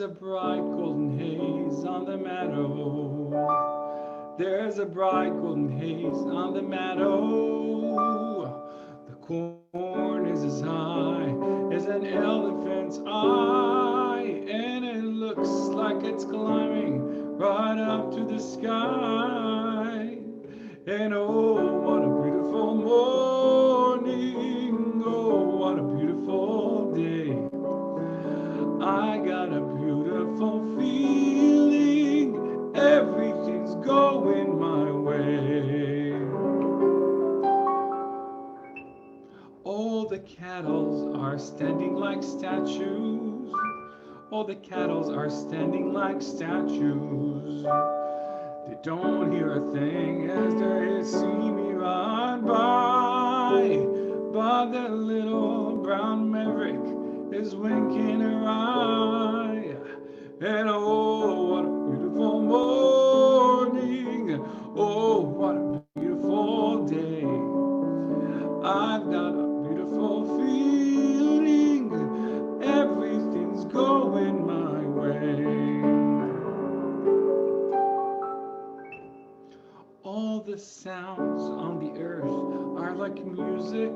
a bright golden haze on the meadow. There's a bright golden haze on the meadow. The corn is as high as an elephant's eye, and it looks like it's climbing right up to the sky. And oh, what a beautiful morning! Oh, what a beautiful day! I got a beautiful feeling, everything's going my way. All the cattle are standing like statues. All the cattle are standing like statues. They don't hear a thing as they see me ride by. But the little brown maverick is winking her eye. And oh, what a beautiful morning. Oh, what a beautiful day. I've got a beautiful feeling. Everything's going my way. All the sounds on the earth are like music.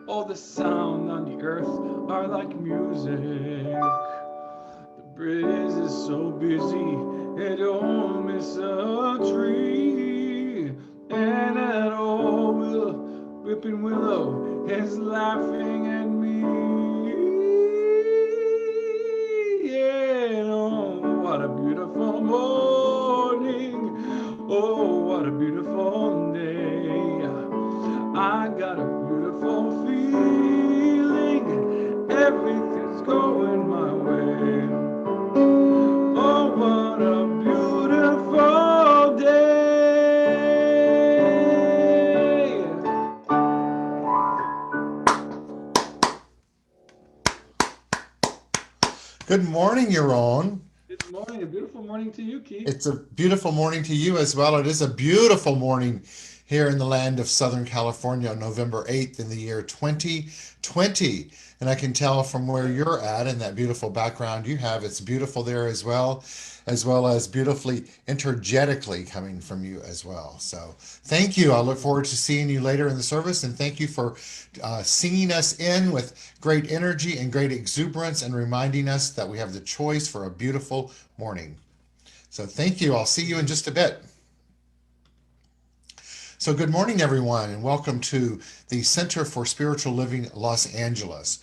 All the sound on the earth are like music. The breeze is so busy, it don't miss a tree. And that old whipping willow is laughing at me. Yeah, oh, what a beautiful morning. Oh, what a beautiful day. I got a beautiful feeling. Everything's going my way. Oh, what a beautiful day. Good morning, Yaron. Good morning. A beautiful morning to you, Keith. It's a beautiful morning to you as well. It is a beautiful morning here in the land of Southern California on November 8th in the year 2020. And I can tell from where you're at and that beautiful background you have, it's beautiful there as well as beautifully energetically coming from you as well. So thank you. I look forward to seeing you later in the service, and thank you for singing us in with great energy and great exuberance and reminding us that we have the choice for a beautiful morning. So thank you. I'll see you in just a bit. So good morning, everyone, and welcome to the Center for Spiritual Living Los Angeles.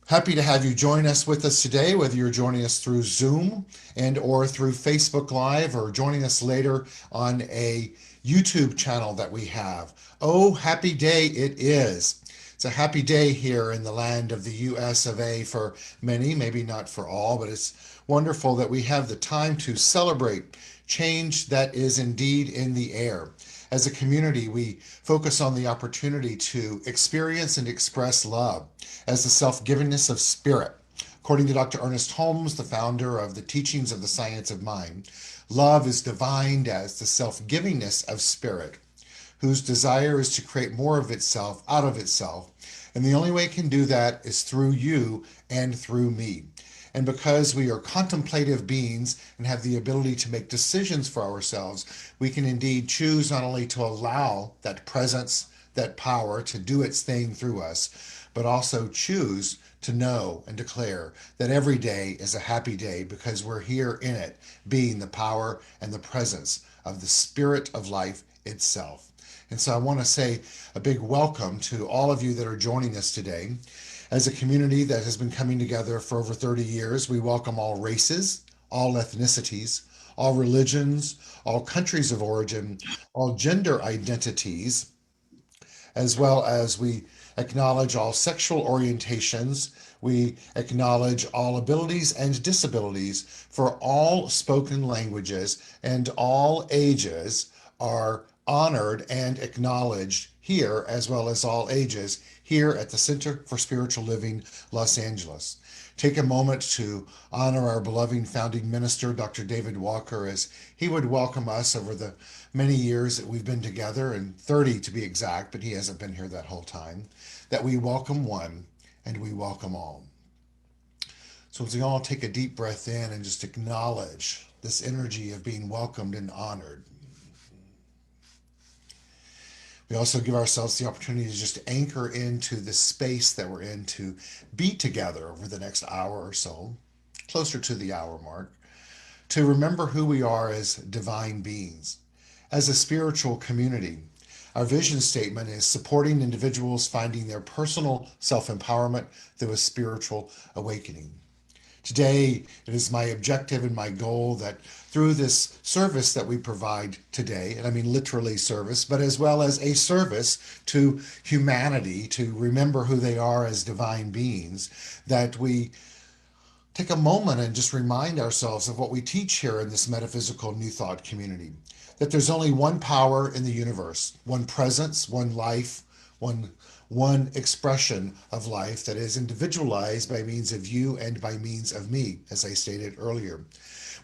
Happy to have you join us with us today, whether you're joining us through Zoom and or through Facebook Live or joining us later on a YouTube channel that we have. Oh, happy day it is. It's a happy day here in the land of the US of A for many, maybe not for all, but it's wonderful that we have the time to celebrate change that is indeed in the air. As a community, we focus on the opportunity to experience and express love as the self-givingness of spirit. According to Dr. Ernest Holmes, the founder of the Teachings of the Science of Mind, love is defined as the self-givingness of spirit, whose desire is to create more of itself out of itself. And the only way it can do that is through you and through me. And because we are contemplative beings and have the ability to make decisions for ourselves, we can indeed choose not only to allow that presence, that power to do its thing through us, but also choose to know and declare that every day is a happy day because we're here in it, being the power and the presence of the spirit of life itself. And so I want to say a big welcome to all of you that are joining us today. As a community that has been coming together for over 30 years, we welcome all races, all ethnicities, all religions, all countries of origin, all gender identities, as well as we acknowledge all sexual orientations. We acknowledge all abilities and disabilities, for all spoken languages and all ages are honored and acknowledged here, as well as all ages here at the Center for Spiritual Living Los Angeles. Take a moment to honor our beloved founding minister, Dr. David Walker, as he would welcome us over the many years that we've been together, and 30 to be exact, but he hasn't been here that whole time, that we welcome one and we welcome all. So as we all take a deep breath in and just acknowledge this energy of being welcomed and honored, we also give ourselves the opportunity to just anchor into the space that we're in to be together over the next hour or so, closer to the hour mark, to remember who we are as divine beings, as a spiritual community. Our vision statement is supporting individuals finding their personal self empowerment through a spiritual awakening. Today, it is my objective and my goal that through this service that we provide today, and I mean literally service, but as well as a service to humanity to remember who they are as divine beings, that we take a moment and just remind ourselves of what we teach here in this metaphysical New Thought community. That there's only one power in the universe, one presence, one life, one expression of life that is individualized by means of you and by means of me, as I stated earlier.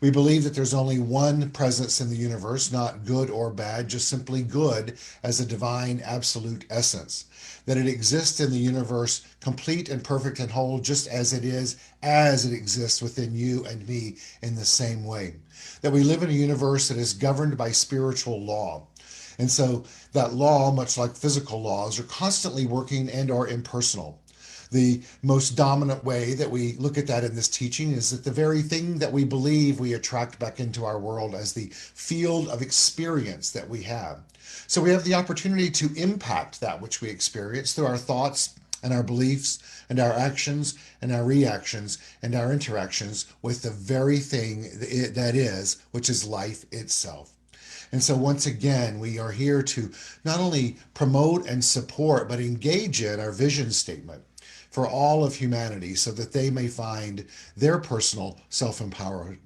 We believe that there's only one presence in the universe, not good or bad, just simply good as a divine absolute essence. That it exists in the universe complete and perfect and whole, just as it exists within you and me in the same way. That we live in a universe that is governed by spiritual law. And so that law, much like physical laws, are constantly working and are impersonal. The most dominant way that we look at that in this teaching is that the very thing that we believe we attract back into our world as the field of experience that we have. So we have the opportunity to impact that which we experience through our thoughts and our beliefs and our actions and our reactions and our interactions with the very thing that is, which is life itself. And so once again, we are here to not only promote and support, but engage in our vision statement for all of humanity so that they may find their personal self-empowerment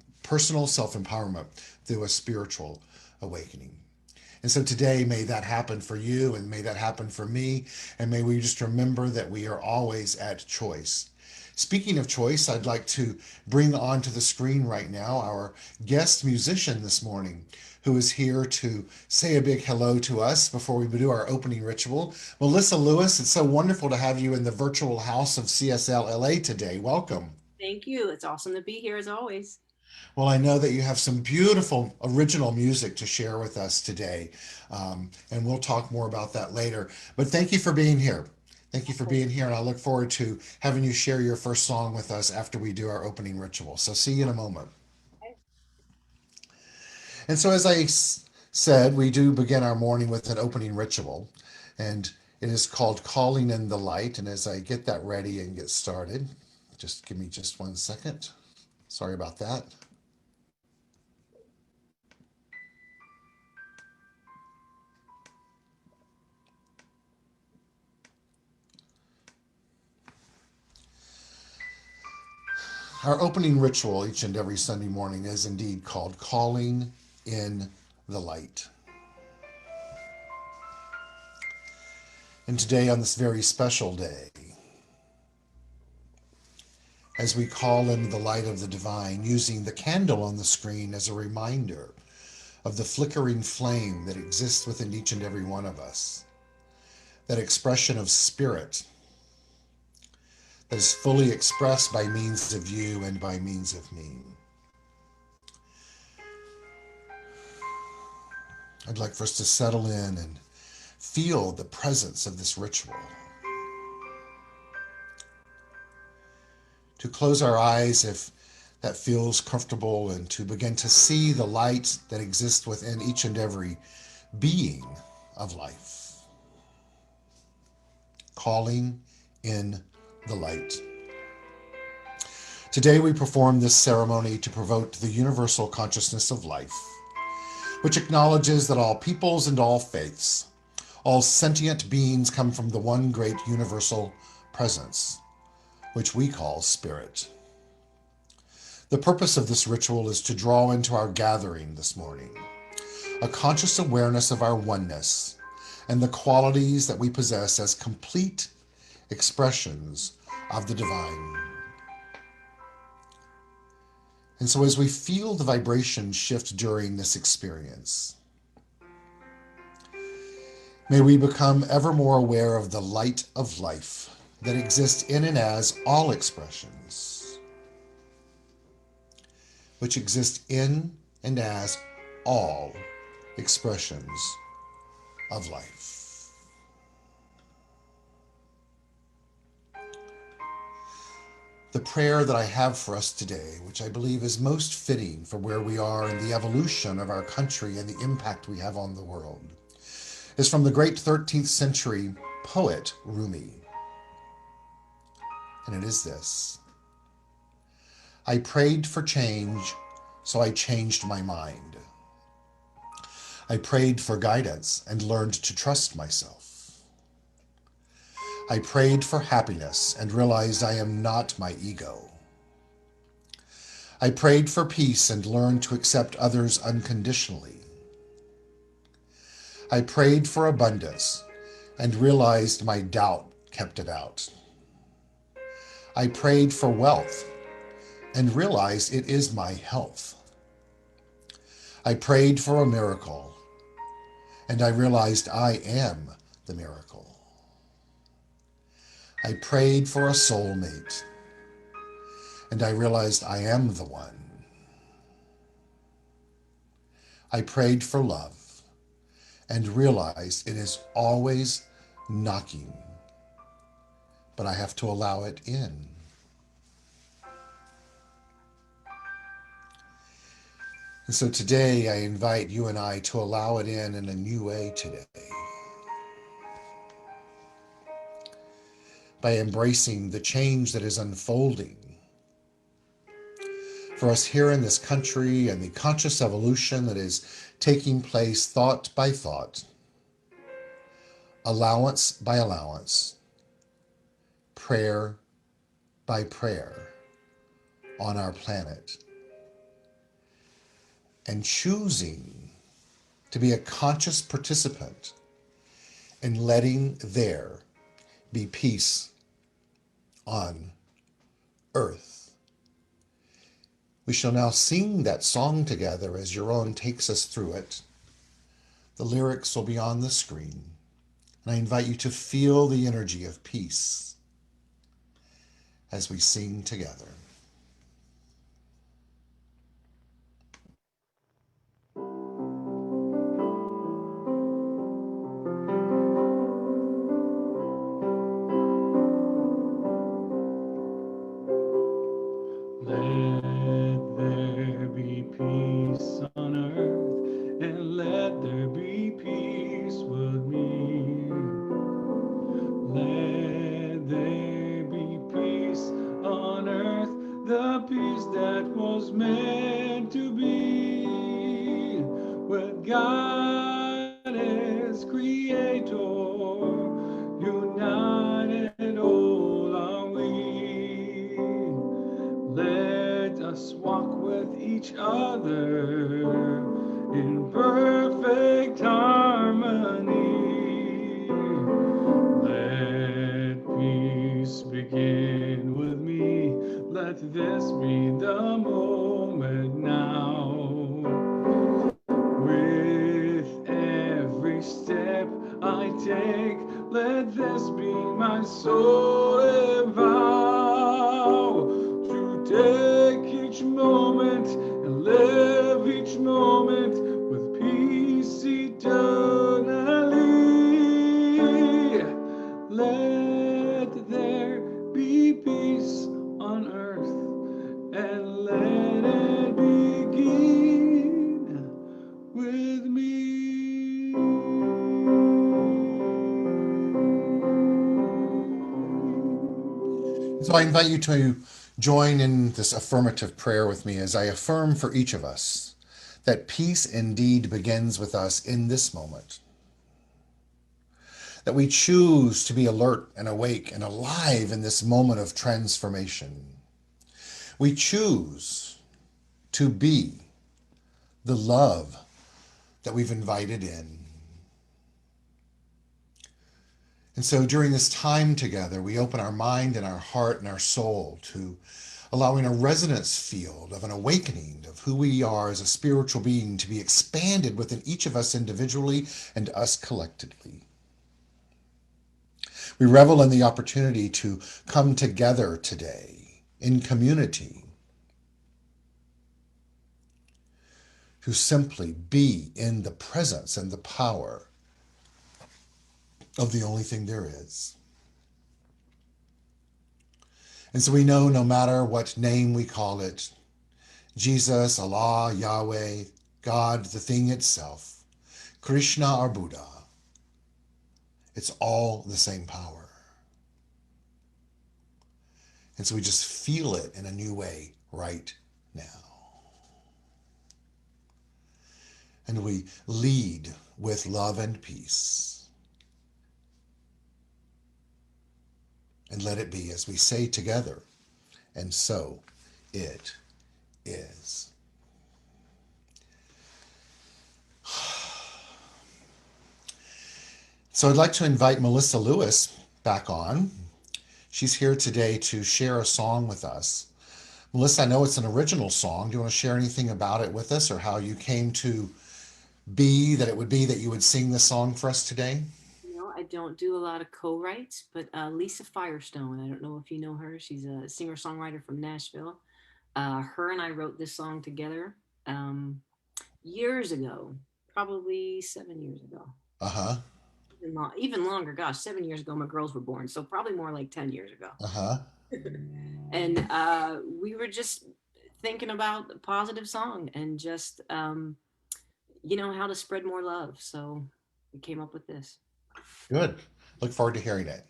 through a spiritual awakening. And so today, may that happen for you and may that happen for me. And may we just remember that we are always at choice. Speaking of choice, I'd like to bring onto the screen right now our guest musician this morning, who is here to say a big hello to us before we do our opening ritual. Melissa Lewis, it's so wonderful to have you in the virtual house of CSL-LA today. Welcome. Thank you. It's awesome to be here as always. Well, I know that you have some beautiful original music to share with us today, and we'll talk more about that later. But thank you for being here. Thank you for being here, and I look forward to having you share your first song with us after we do our opening ritual. So see you in a moment. And so, as I said, we do begin our morning with an opening ritual, and it is called Calling in the Light. And as I get that ready and get started, just give me just 1 second. Sorry about that. Our opening ritual each and every Sunday morning is indeed called Calling in the Light. And today, on this very special day, as we call in the light of the divine, using the candle on the screen as a reminder of the flickering flame that exists within each and every one of us, that expression of spirit that is fully expressed by means of you and by means of me. I'd like for us to settle in and feel the presence of this ritual. To close our eyes if that feels comfortable, and to begin to see the light that exists within each and every being of life. Calling in the light. Today we perform this ceremony to provoke the universal consciousness of life, which acknowledges that all peoples and all faiths, all sentient beings come from the one great universal presence, which we call spirit. The purpose of this ritual is to draw into our gathering this morning a conscious awareness of our oneness and the qualities that we possess as complete expressions of the divine. And so as we feel the vibration shift during this experience, may we become ever more aware of the light of life that exists in and as all expressions. which exist in and as all expressions of life. The prayer that I have for us today, which I believe is most fitting for where we are in the evolution of our country and the impact we have on the world, is from the great 13th century poet Rumi. And it is this: I prayed for change, so I changed my mind. I prayed for guidance and learned to trust myself. I prayed for happiness and realized I am not my ego. I prayed for peace and learned to accept others unconditionally. I prayed for abundance and realized my doubt kept it out. I prayed for wealth and realized it is my health. I prayed for a miracle and I realized I am the miracle. I prayed for a soulmate and I realized I am the one. I prayed for love and realized it is always knocking, but I have to allow it in. And so today I invite you and I to allow it in a new way today, by embracing the change that is unfolding for us here in this country and the conscious evolution that is taking place thought by thought, allowance by allowance, prayer by prayer on our planet, and choosing to be a conscious participant in letting there be peace on earth. We shall now sing that song together as Yaron takes us through it. The lyrics will be on the screen, and I invite you to feel the energy of peace as we sing together. Let there be peace on earth, and let there be peace with me. Let there be peace on earth, the peace that was meant to be, with God as creator, united all are we. Let us walk with each other in perfect harmony. Let peace begin with me. Let this be the moment now. With every step I take, let this be my solemn vow, to take each moment and live each moment with peace eternally. Let there be peace on earth, and let it begin with me. So I invite you to join in this affirmative prayer with me as I affirm for each of us that peace indeed begins with us in this moment. That we choose to be alert and awake and alive in this moment of transformation. We choose to be the love that we've invited in. And so during this time together, we open our mind and our heart and our soul to allowing a resonance field of an awakening of who we are as a spiritual being to be expanded within each of us individually and us collectively. We revel in the opportunity to come together today in community, to simply be in the presence and the power of the only thing there is. And so we know no matter what name we call it, Jesus, Allah, Yahweh, God, the thing itself, Krishna or Buddha, it's all the same power. And so we just feel it in a new way right now. And we lead with love and peace. And let it be as we say together, and so it is. So I'd like to invite Melissa Lewis back on. She's here today to share a song with us. Melissa, I know it's an original song. Do you want to share anything about it with us, or how you came to be that it would be that you would sing this song for us today? I don't do a lot of co-writes, but Lisa Firestone, I don't know if you know her. She's a singer-songwriter from Nashville. Her and I wrote this song together years ago, probably 7 years ago. Uh-huh. Even longer, gosh, 7 years ago my girls were born, so probably more like 10 years ago. Uh-huh. And we were just thinking about a positive song and just how to spread more love, so we came up with this. Good. Look forward to hearing it.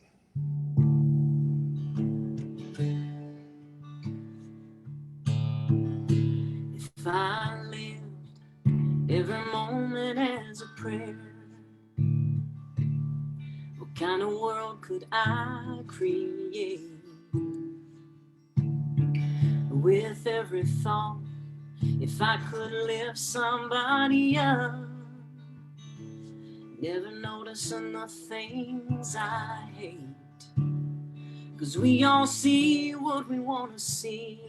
If I lived every moment as a prayer, what kind of world could I create? With every thought, if I could lift somebody up, never noticing the things I hate. 'Cause we all see what we want to see,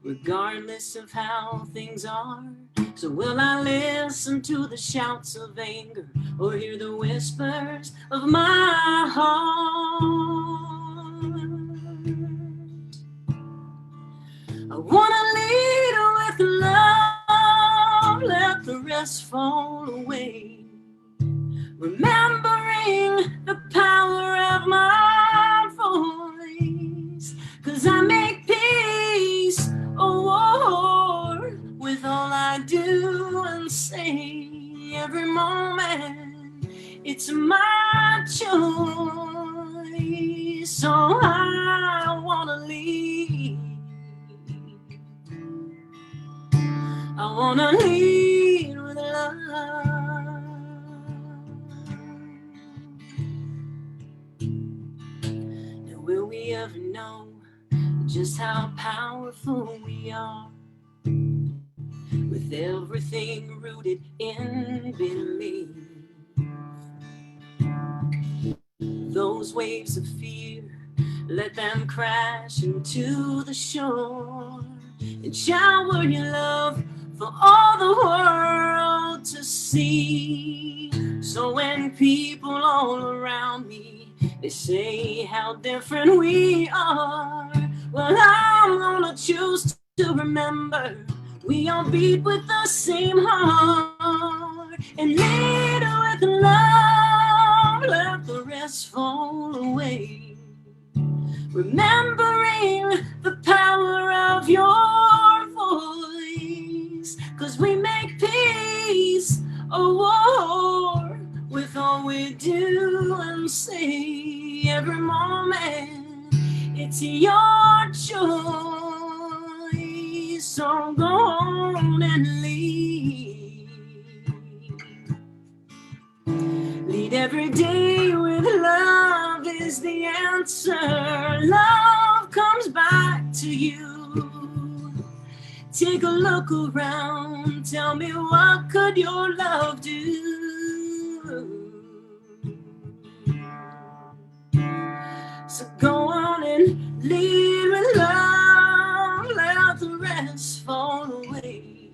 regardless of how things are. So will I listen to the shouts of anger, or hear the whispers of my heart? I wanna lead with love, let the rest fall away, remembering the power of my voice. 'Cause I make peace or war with all I do and say. Every moment, it's my choice. So I wanna lead. I wanna lead with love. Now will we ever know just how powerful we are, with everything rooted in belief? Those waves of fear, let them crash into the shore, and shower your love for all the world to see. So when people all around me, they say how different we are, well, I'm gonna choose to remember we all beat with the same heart, and lead with love, let the rest fall away, remembering the power of your voice. 'Cause we make peace or war with all we do and say. Every moment, it's your choice. So go on and lead. Lead every day with love is the answer. Love comes back to you. Take a look around. Tell me, what could your love do? So go on and lead with love. Let the rest fall away,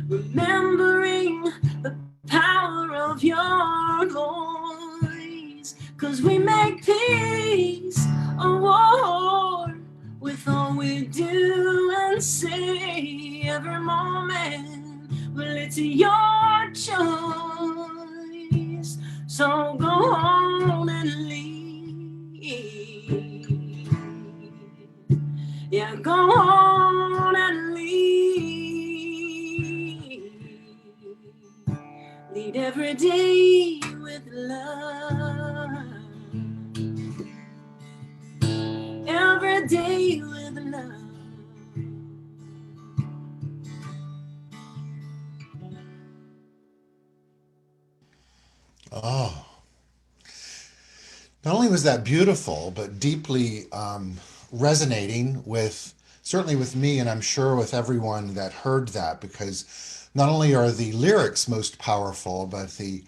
remembering the power of your voice. 'Cause we make peace a war with all we do and say. Every moment, it's your choice. So go on and leave. Yeah, go on and leave. Lead every day with love. Every day with love. Oh, not only was that beautiful, but deeply resonating with, certainly with me, and I'm sure with everyone that heard that, because not only are the lyrics most powerful, but the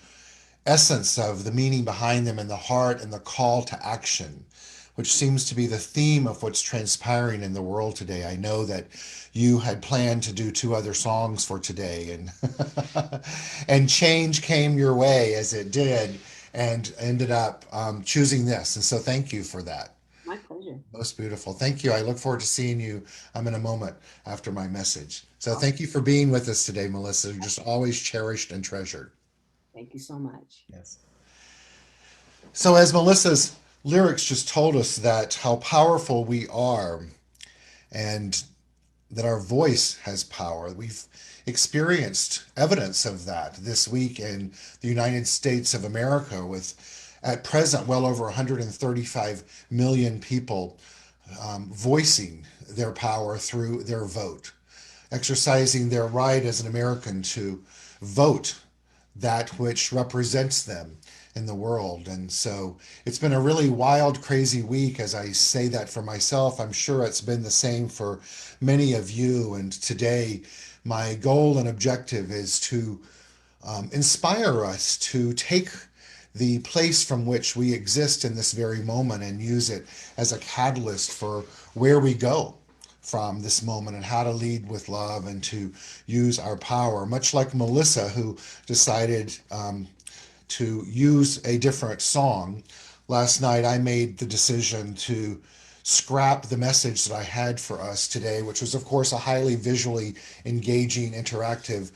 essence of the meaning behind them and the heart and the call to action, which seems to be the theme of what's transpiring in the world today. I know that you had planned to do two other songs for today, and and change came your way as it did, and ended up choosing this. And so, thank you for that. My pleasure. Most beautiful. Thank you. I look forward to seeing you in a moment after my message. So, Awesome. thank you for being with us today, Melissa. You're just always cherished and treasured. Thank you so much. Yes. So, as Melissa's lyrics just told us that how powerful we are and that our voice has power, we've experienced evidence of that this week in the United States of America, with at present well over 135 million people voicing their power through their vote, exercising their right as an American to vote that which represents them in the world. And so it's been a really wild, crazy week. As I say that for myself, I'm sure it's been the same for many of you. And today, my goal and objective is to inspire us to take the place from which we exist in this very moment and use it as a catalyst for where we go from this moment, and how to lead with love and to use our power. Much like Melissa, who decided to use a different song. Last night, I made the decision to scrap the message that I had for us today, which was, of course, a highly visually engaging, interactive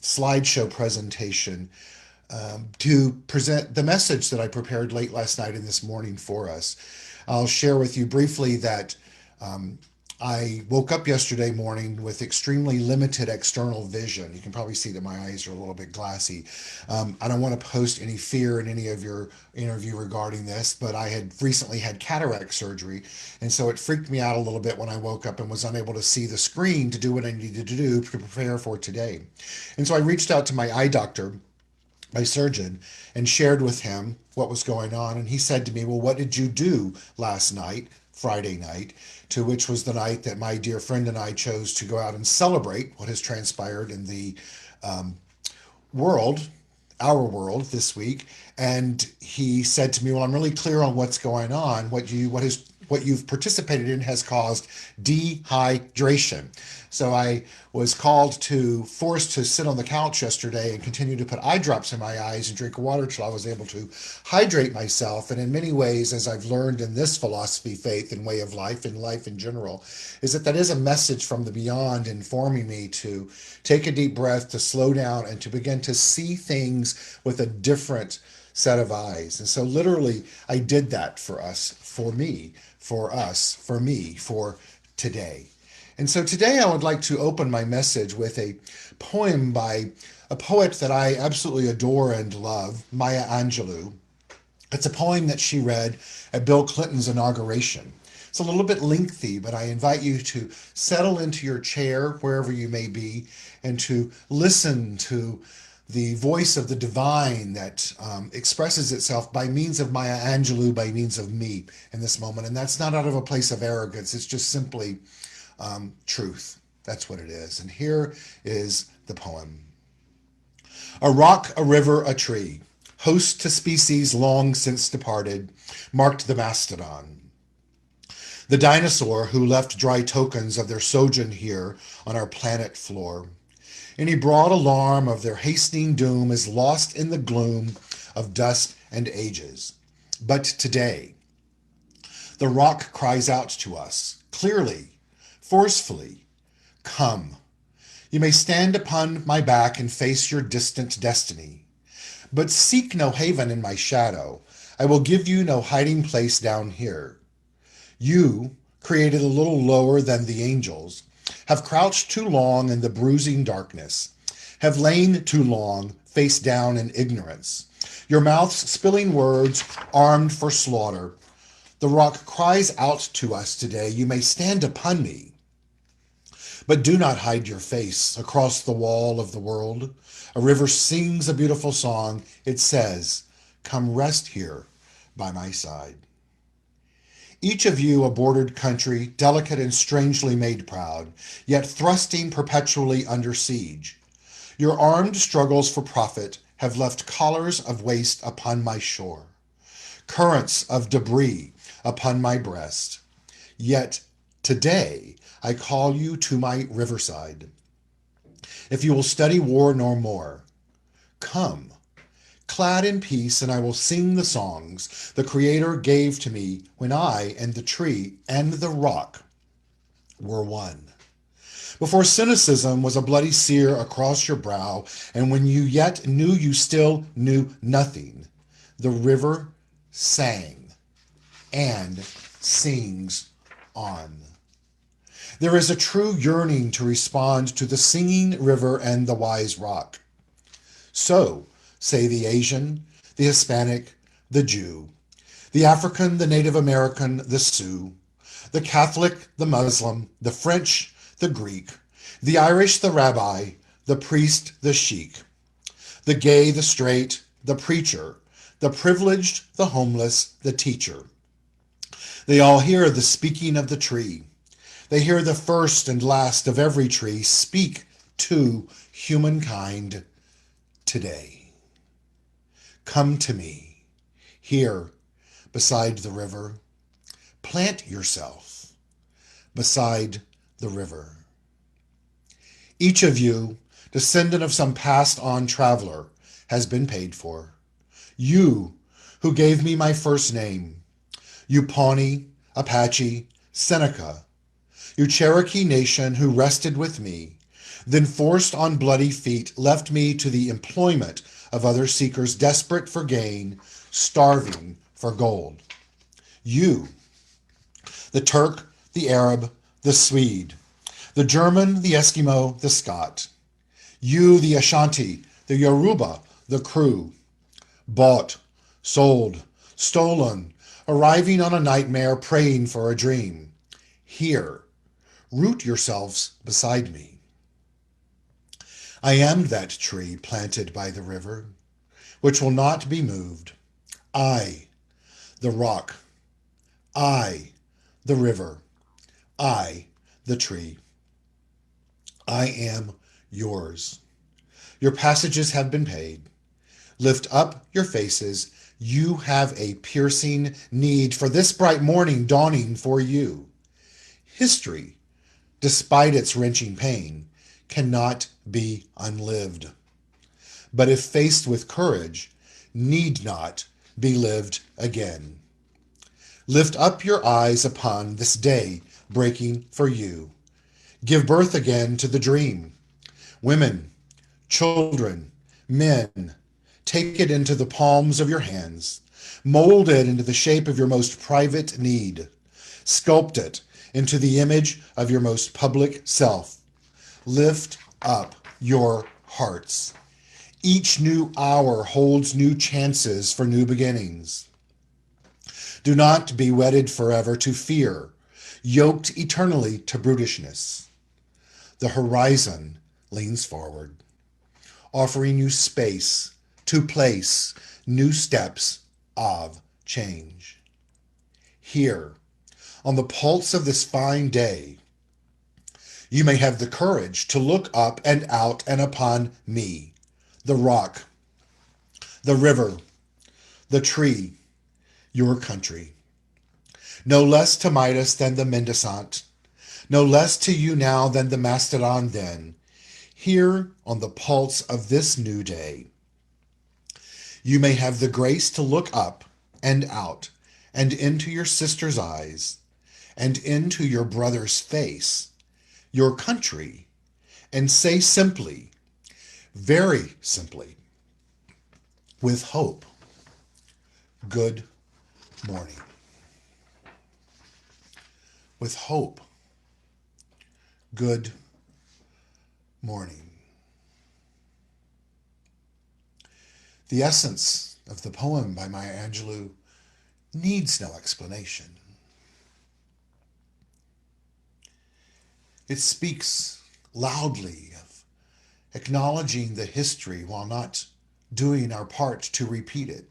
slideshow presentation, to present the message that I prepared late last night and this morning for us. I'll share with you briefly that I woke up yesterday morning with extremely limited external vision. You can probably see that my eyes are a little bit glassy. I don't want to post any fear in any of your interview regarding this, but I had recently had cataract surgery, and so it freaked me out a little bit when I woke up and was unable to see the screen to do what I needed to do to prepare for today. And so I reached out to my eye doctor, my surgeon, and shared with him what was going on. And he said to me, well, what did you do last night, Friday night, to which was the night that my dear friend and I chose to go out and celebrate what has transpired in the world, our world this week. And he said to me, well, I'm really clear on what's going on. What you've participated in has caused dehydration. So I was forced to sit on the couch yesterday and continue to put eye drops in my eyes and drink water till I was able to hydrate myself. And in many ways, as I've learned in this philosophy, faith, and way of life, and life in general, is that is a message from the beyond informing me to take a deep breath, to slow down, and to begin to see things with a different set of eyes. And so literally, I did that for us, for me, for us, for me, for today. And so today I would like to open my message with a poem by a poet that I absolutely adore and love, Maya Angelou. It's a poem that she read at Bill Clinton's inauguration. It's a little bit lengthy, but I invite you to settle into your chair, wherever you may be, and to listen to the voice of the divine that expresses itself by means of Maya Angelou, by means of me in this moment. And that's not out of a place of arrogance. It's just simply truth. That's what it is. And here is the poem. A rock, a river, a tree, host to species long since departed, marked the mastodon, the dinosaur who left dry tokens of their sojourn here on our planet floor. Any broad alarm of their hastening doom is lost in the gloom of dust and ages. But today, the rock cries out to us, clearly, forcefully, come. You may stand upon my back and face your distant destiny, but seek no haven in my shadow. I will give you no hiding place down here. You, created a little lower than the angels, have crouched too long in the bruising darkness, have lain too long face down in ignorance, your mouths spilling words armed for slaughter. The rock cries out to us today, you may stand upon me, but do not hide your face across the wall of the world. A river sings a beautiful song. It says, come rest here by my side. Each of you a bordered country, delicate and strangely made proud, yet thrusting perpetually under siege. Your armed struggles for profit have left collars of waste upon my shore, currents of debris upon my breast. Yet today I call you to my riverside. If you will study war no more, come, clad in peace, and I will sing the songs the Creator gave to me when I and the tree and the rock were one. Before cynicism was a bloody sear across your brow, and when you yet knew you still knew nothing, the river sang and sings on. There is a true yearning to respond to the singing river and the wise rock. So, say the Asian, the Hispanic, the Jew, the African, the Native American, the Sioux, the Catholic, the Muslim, the French, the Greek, the Irish, the rabbi, the priest, the sheik, the gay, the straight, the preacher, the privileged, the homeless, the teacher. They all hear the speaking of the tree. They hear the first and last of every tree speak to humankind today. Come to me, here beside the river. Plant yourself beside the river. Each of you, descendant of some passed-on traveler, has been paid for. You, who gave me my first name, you Pawnee, Apache, Seneca, you Cherokee nation who rested with me, then forced on bloody feet left me to the employment of other seekers desperate for gain, starving for gold. You, the Turk, the Arab, the Swede, the German, the Eskimo, the Scot. You, the Ashanti, the Yoruba, the Kru, bought, sold, stolen, arriving on a nightmare, praying for a dream. Here, root yourselves beside me. I am that tree planted by the river, which will not be moved. I, the rock. I, the river. I, the tree. I am yours. Your passages have been paid. Lift up your faces. You have a piercing need for this bright morning dawning for you. History, despite its wrenching pain, cannot be unlived, but if faced with courage, need not be lived again. Lift up your eyes upon this day breaking for you. Give birth again to the dream. Women, children, men, take it into the palms of your hands. Mold it into the shape of your most private need. Sculpt it into the image of your most public self. Lift up your hearts. Each new hour holds new chances for new beginnings. Do not be wedded forever to fear, yoked eternally to brutishness. The horizon leans forward, offering you space to place new steps of change. Here, on the pulse of this fine day, you may have the courage to look up and out and upon me, the rock, the river, the tree, your country. No less to Midas than the Mendicant, no less to you now than the Mastodon then. Here on the pulse of this new day, you may have the grace to look up and out and into your sister's eyes and into your brother's face, your country, and say simply, very simply, with hope, good morning. With hope, good morning. The essence of the poem by Maya Angelou needs no explanation. It speaks loudly of acknowledging the history while not doing our part to repeat it,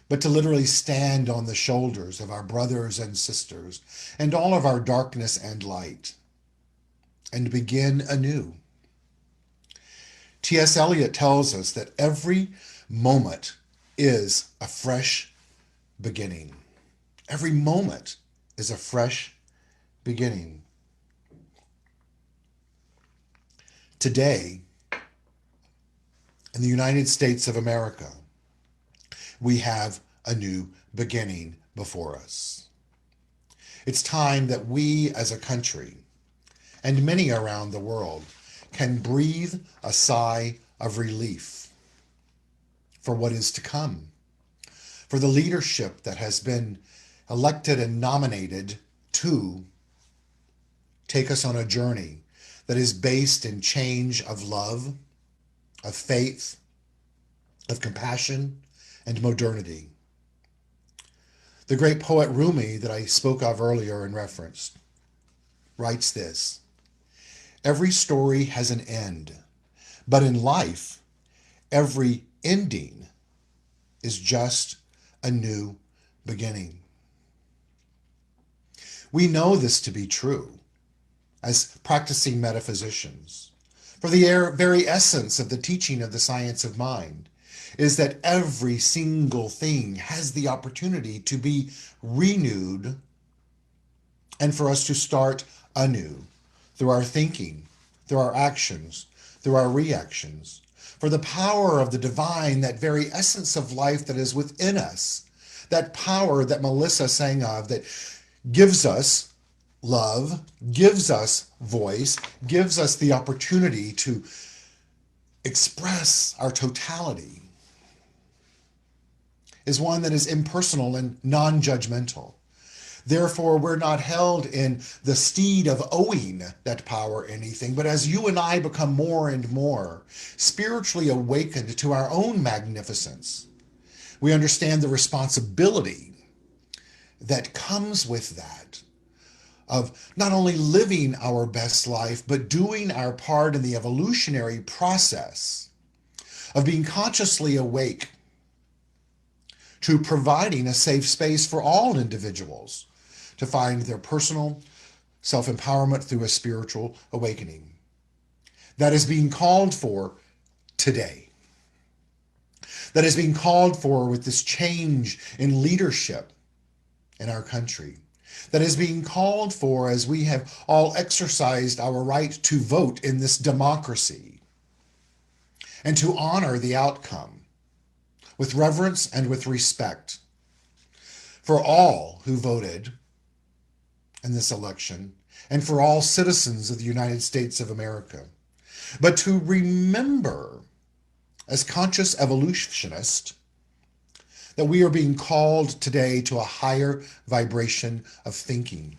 but to literally stand on the shoulders of our brothers and sisters and all of our darkness and light and begin anew. T.S. Eliot tells us that every moment is a fresh beginning. Every moment is a fresh beginning. Today, in the United States of America, we have a new beginning before us. It's time that we as a country, and many around the world, can breathe a sigh of relief for what is to come, for the leadership that has been elected and nominated to take us on a journey that is based in change of love, of faith, of compassion, and modernity. The great poet Rumi that I spoke of earlier and referenced writes this: every story has an end, but in life, every ending is just a new beginning. We know this to be true as practicing metaphysicians, for the very essence of the teaching of the science of mind is that every single thing has the opportunity to be renewed and for us to start anew through our thinking, through our actions, through our reactions, for the power of the divine, that very essence of life that is within us, that power that Melissa sang of, that gives us love, gives us voice, gives us the opportunity to express our totality, is one that is impersonal and non-judgmental. Therefore, we're not held in the steed of owing that power anything, but as you and I become more and more spiritually awakened to our own magnificence, we understand the responsibility that comes with that, of not only living our best life, but doing our part in the evolutionary process of being consciously awake to providing a safe space for all individuals to find their personal self-empowerment through a spiritual awakening. That is being called for today. That is being called for with this change in leadership in our country. That is being called for as we have all exercised our right to vote in this democracy and to honor the outcome with reverence and with respect for all who voted in this election and for all citizens of the United States of America. But to remember, as conscious evolutionists, that we are being called today to a higher vibration of thinking.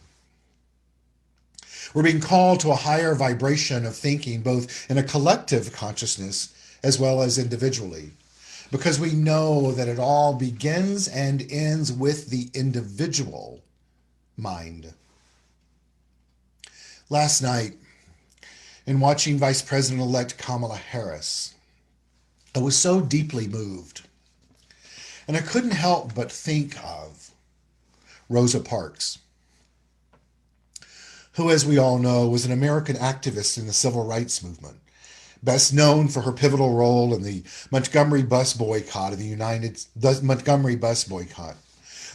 We're being called to a higher vibration of thinking, both in a collective consciousness as well as individually, because we know that it all begins and ends with the individual mind. Last night, in watching Vice President-elect Kamala Harris, I was so deeply moved. And I couldn't help but think of Rosa Parks, who, as we all know, was an American activist in the civil rights movement, best known for her pivotal role in the Montgomery bus boycott. The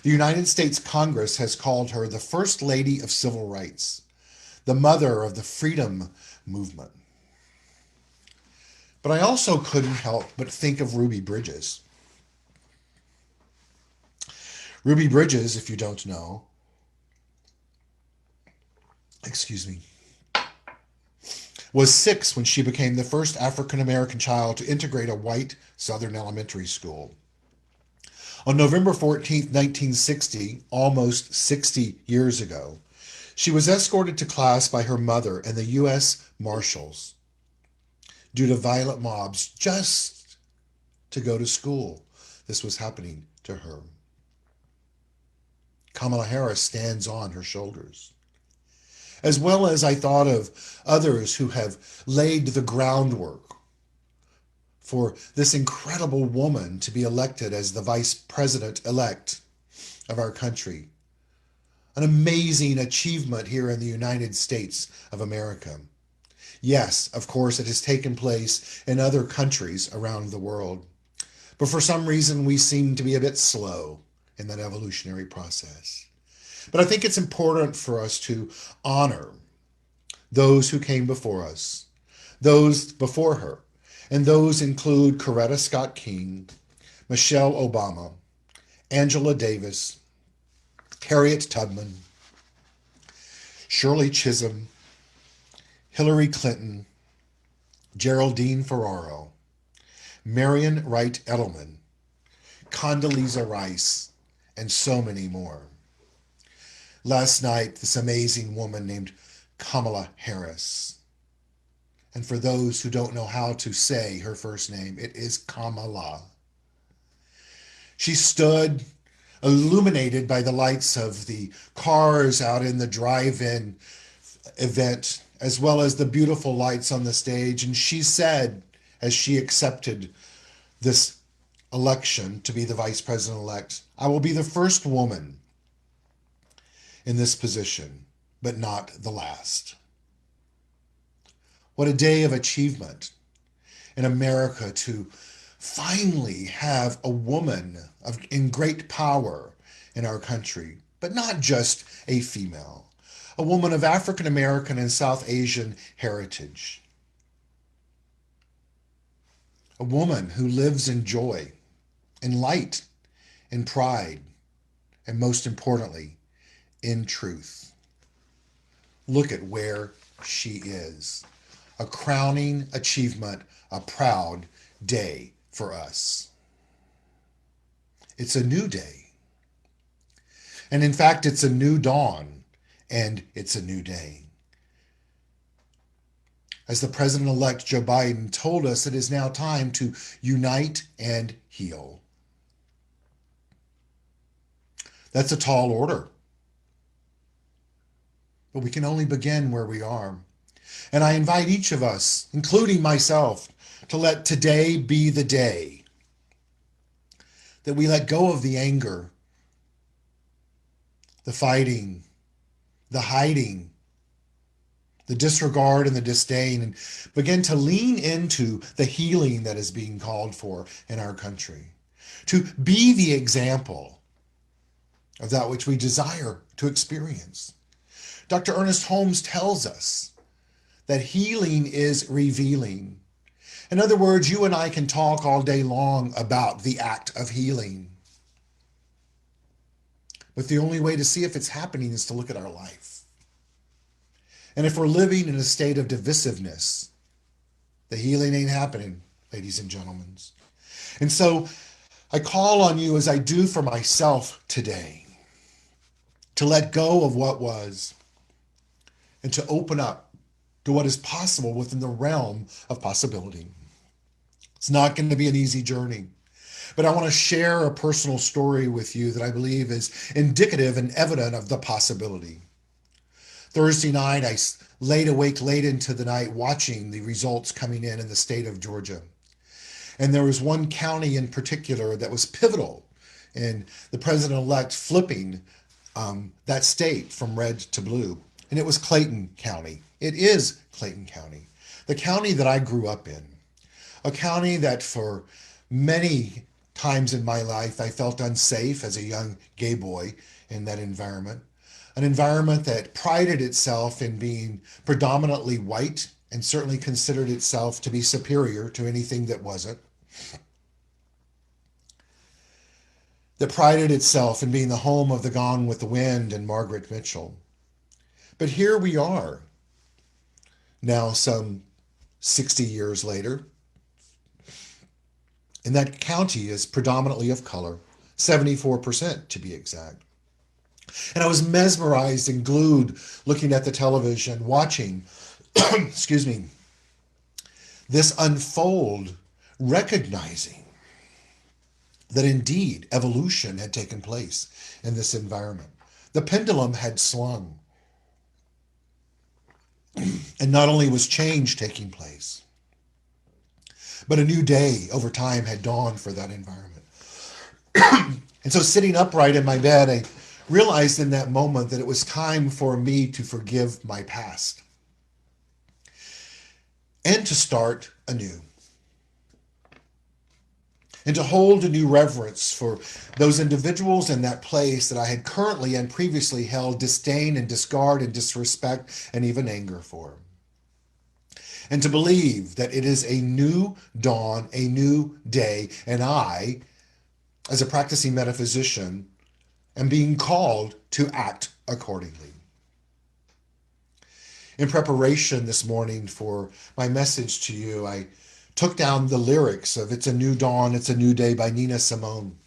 United States Congress has called her the First Lady of Civil Rights, the mother of the freedom movement. But I also couldn't help but think of Ruby Bridges. Ruby Bridges, if you don't know, excuse me, was 6 when she became the first African American child to integrate a white Southern elementary school. On November 14, 1960, almost 60 years ago, she was escorted to class by her mother and the U.S. Marshals due to violent mobs just to go to school. This was happening to her. Kamala Harris stands on her shoulders. As well as I thought of others who have laid the groundwork for this incredible woman to be elected as the vice president-elect of our country. An amazing achievement here in the United States of America. Yes, of course, it has taken place in other countries around the world. But for some reason, we seem to be a bit slow in that evolutionary process. But I think it's important for us to honor those who came before us, those before her, and those include Coretta Scott King, Michelle Obama, Angela Davis, Harriet Tubman, Shirley Chisholm, Hillary Clinton, Geraldine Ferraro, Marion Wright Edelman, Condoleezza Rice, and so many more. Last night, this amazing woman named Kamala Harris. And for those who don't know how to say her first name, it is Kamala. She stood illuminated by the lights of the cars out in the drive-in event, as well as the beautiful lights on the stage. And she said, as she accepted this election to be the vice president-elect, I will be the first woman in this position, but not the last. What a day of achievement in America to finally have a woman in great power in our country, but not just a female, a woman of African American and South Asian heritage, a woman who lives in joy, in light, in pride, and most importantly, in truth. Look at where she is. A crowning achievement, a proud day for us. It's a new day. And in fact, it's a new dawn, and it's a new day. As the President-elect Joe Biden told us, it is now time to unite and heal. That's a tall order. But we can only begin where we are. And I invite each of us, including myself, to let today be the day that we let go of the anger, the fighting, the hiding, the disregard and the disdain, and begin to lean into the healing that is being called for in our country. To be the example of that which we desire to experience. Dr. Ernest Holmes tells us that healing is revealing. In other words, you and I can talk all day long about the act of healing. But the only way to see if it's happening is to look at our life. And if we're living in a state of divisiveness, the healing ain't happening, ladies and gentlemen. And so I call on you, as I do for myself today, to let go of what was and to open up to what is possible within the realm of possibility. It's not going to be an easy journey, but I want to share a personal story with you that I believe is indicative and evident of the possibility. Thursday night, I laid awake late into the night watching the results coming in the state of Georgia. And there was one county in particular that was pivotal in the president-elect flipping that state from red to blue. And it was Clayton County. It is Clayton County, the county that I grew up in, a county that for many times in my life I felt unsafe as a young gay boy in that environment, an environment that prided itself in being predominantly white and certainly considered itself to be superior to anything that wasn't, that prided itself in being the home of the Gone with the Wind and Margaret Mitchell. But here we are, now some 60 years later. And that county is predominantly of color, 74% to be exact. And I was mesmerized and glued looking at the television, watching, excuse me, this unfold, recognizing that indeed evolution had taken place in this environment. The pendulum had swung. And not only was change taking place, but a new day over time had dawned for that environment. And so sitting upright in my bed, I realized in that moment that it was time for me to forgive my past and to start anew. And to hold a new reverence for those individuals in that place that I had currently and previously held disdain and discard and disrespect and even anger for. And to believe that it is a new dawn, a new day, and I, as a practicing metaphysician, am being called to act accordingly. In preparation this morning for my message to you, I took down the lyrics of It's a New Dawn, It's a New Day by Nina Simone.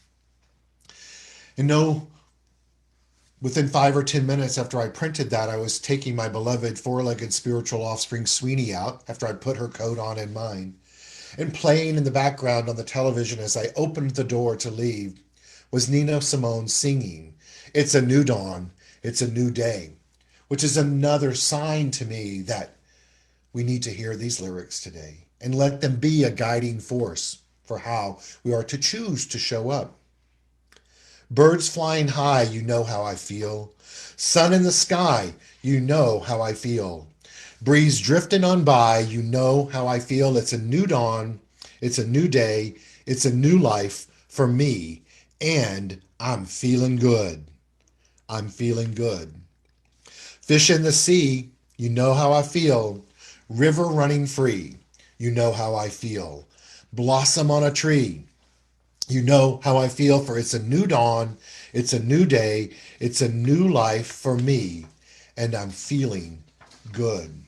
And within 5 or 10 minutes after I printed that, I was taking my beloved four-legged spiritual offspring Sweeney out after I'd put her coat on and mine. And playing in the background on the television as I opened the door to leave was Nina Simone singing, It's a New Dawn, It's a New Day, which is another sign to me that we need to hear these lyrics today and let them be a guiding force for how we are to choose to show up. Birds flying high, you know how I feel. Sun in the sky, you know how I feel. Breeze drifting on by, you know how I feel. It's a new dawn, it's a new day, it's a new life for me, and I'm feeling good. I'm feeling good. Fish in the sea, you know how I feel. River running free, you know how I feel. Blossom on a tree, you know how I feel, for it's a new dawn, it's a new day, it's a new life for me, and I'm feeling good.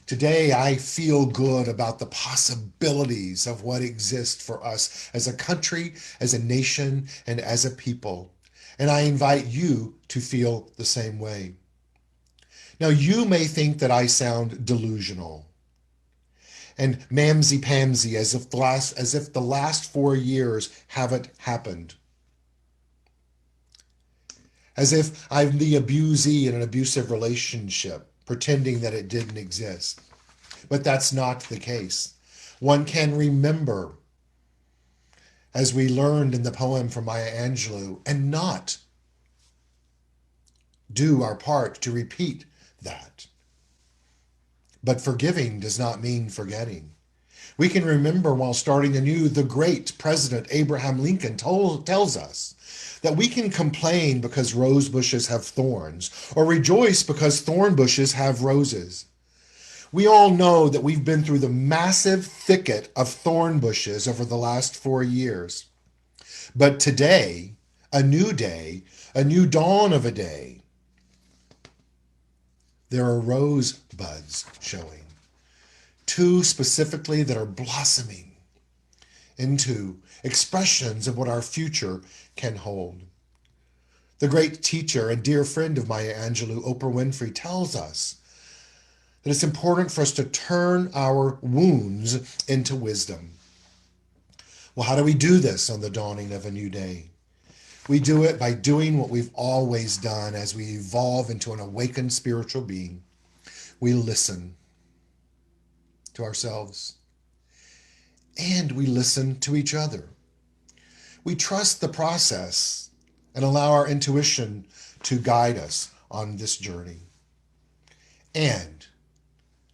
Today, I feel good about the possibilities of what exists for us as a country, as a nation, and as a people. And I invite you to feel the same way. Now, you may think that I sound delusional and mamsy-pamsy, as if the last 4 years haven't happened. As if I'm the abusee in an abusive relationship, pretending that it didn't exist. But that's not the case. One can remember, as we learned in the poem from Maya Angelou, and not do our part to repeat that. But forgiving does not mean forgetting. We can remember while starting anew, the great President Abraham Lincoln tells us that we can complain because rose bushes have thorns, or rejoice because thorn bushes have roses. We all know that we've been through the massive thicket of thorn bushes over the last 4 years. But today, a new day, a new dawn of a day, there are rose buds showing. 2 specifically that are blossoming into expressions of what our future can hold. The great teacher and dear friend of Maya Angelou, Oprah Winfrey, tells us that it's important for us to turn our wounds into wisdom. Well, how do we do this on the dawning of a new day? We do it by doing what we've always done as we evolve into an awakened spiritual being. We listen to ourselves and we listen to each other. We trust the process and allow our intuition to guide us on this journey. And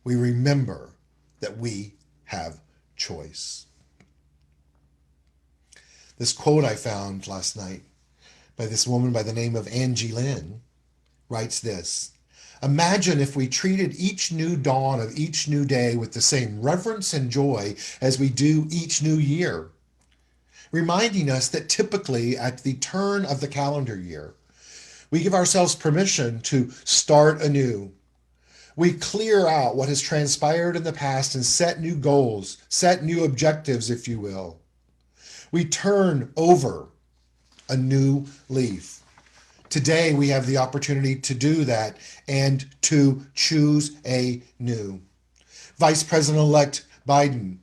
we remember that we have choice. This quote I found last night by this woman by the name of Angie Lynn writes this: imagine if we treated each new dawn of each new day with the same reverence and joy as we do each new year, reminding us that typically at the turn of the calendar year, we give ourselves permission to start anew. We clear out what has transpired in the past and set new goals, set new objectives, if you will. We turn over a new leaf. Today, we have the opportunity to do that and to choose a new. Vice President-elect Biden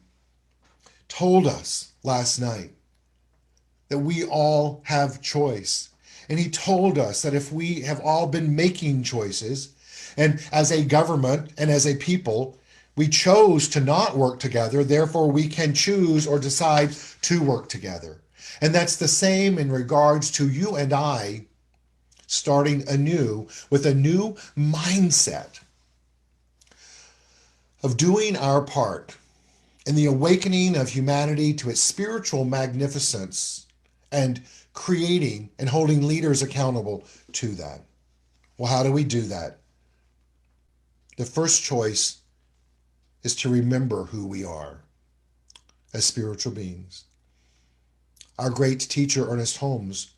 told us last night that we all have choice. And he told us that if we have all been making choices, and as a government and as a people, we chose to not work together, therefore we can choose or decide to work together. And that's the same in regards to you and I starting anew with a new mindset of doing our part in the awakening of humanity to its spiritual magnificence and creating and holding leaders accountable to that. Well, how do we do that? The first choice is to remember who we are as spiritual beings. Our great teacher, Ernest Holmes,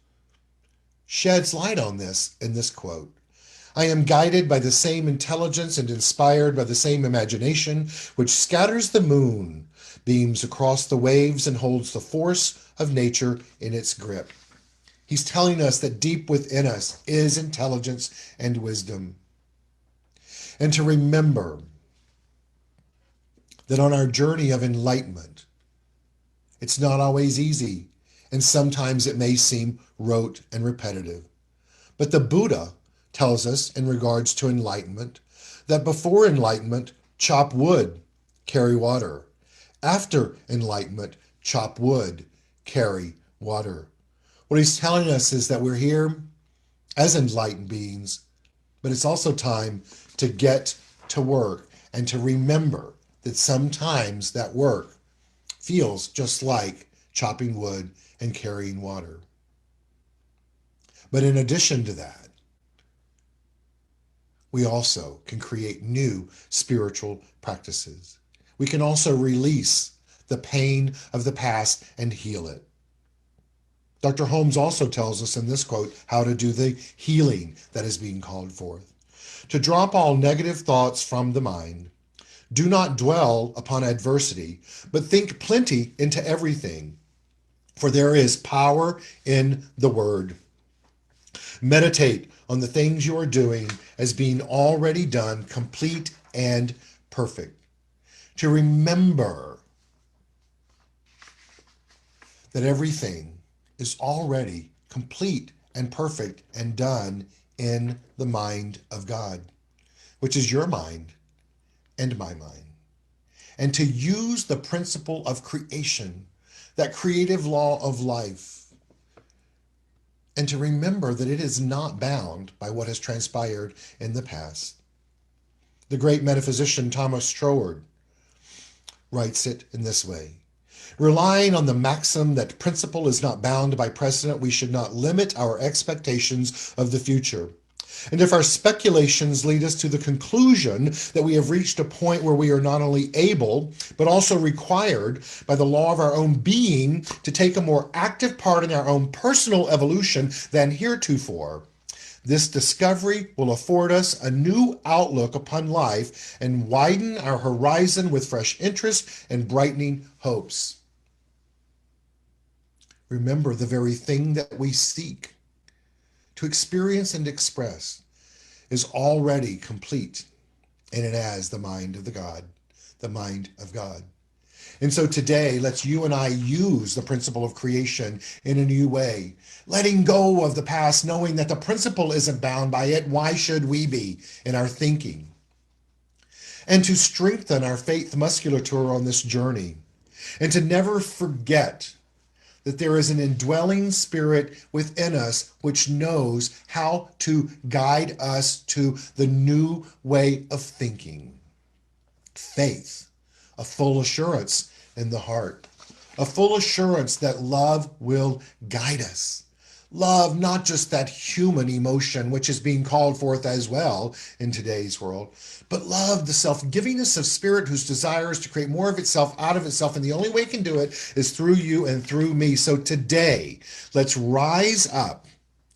sheds light on this in this quote. I am guided by the same intelligence and inspired by the same imagination, which scatters the moon, beams across the waves, and holds the force of nature in its grip. He's telling us that deep within us is intelligence and wisdom. And to remember that on our journey of enlightenment, it's not always easy, and sometimes it may seem rote and repetitive. But the Buddha tells us in regards to enlightenment that before enlightenment, chop wood, carry water. After enlightenment, chop wood, carry water. What he's telling us is that we're here as enlightened beings, but it's also time to get to work and to remember that sometimes that work feels just like chopping wood and carrying water. But in addition to that, we also can create new spiritual practices. We can also release the pain of the past and heal it. Dr. Holmes also tells us in this quote how to do the healing that is being called forth. To drop all negative thoughts from the mind. Do not dwell upon adversity, but think plenty into everything, for there is power in the word. Meditate on the things you are doing as being already done, complete and perfect. To remember that everything is already complete and perfect and done in the mind of God, which is your mind and my mind. And to use the principle of creation, that creative law of life, and to remember that it is not bound by what has transpired in the past. The great metaphysician Thomas Troward writes it in this way. Relying on the maxim that principle is not bound by precedent, we should not limit our expectations of the future. And if our speculations lead us to the conclusion that we have reached a point where we are not only able, but also required by the law of our own being to take a more active part in our own personal evolution than heretofore, this discovery will afford us a new outlook upon life and widen our horizon with fresh interest and brightening hopes. Remember, the very thing that we seek to experience and express is already complete, and it has the mind of the mind of God. And so today, let's you and I use the principle of creation in a new way, letting go of the past, knowing that the principle isn't bound by it. Why should we be in our thinking? And to strengthen our faith musculature on this journey, and to never forget that there is an indwelling spirit within us which knows how to guide us to the new way of thinking. Faith, a full assurance in the heart, a full assurance that love will guide us. Love, not just that human emotion which is being called forth as well in today's world, but love, the self-givingness of spirit whose desire is to create more of itself out of itself. And the only way it can do it is through you and through me. So today, let's rise up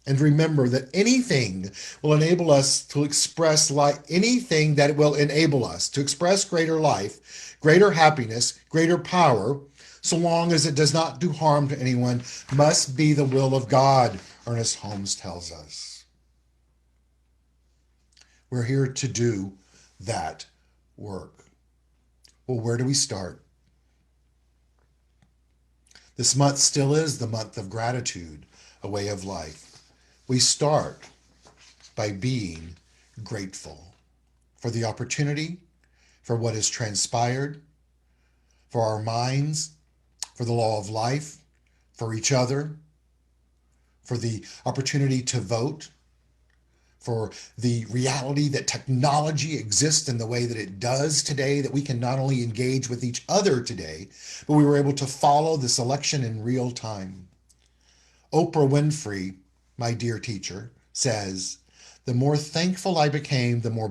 And remember that anything will enable us to express anything that will enable us to express greater life, greater happiness, greater power, so long as it does not do harm to anyone, must be the will of God, Ernest Holmes tells us. We're here to do that work. Well, where do we start? This month still is the month of gratitude, a way of life. We start by being grateful for the opportunity, for what has transpired, for our minds, for the law of life, for each other, for the opportunity to vote, for the reality that technology exists in the way that it does today, that we can not only engage with each other today, but we were able to follow this election in real time. Oprah Winfrey, my dear teacher, says, the more thankful I became, the more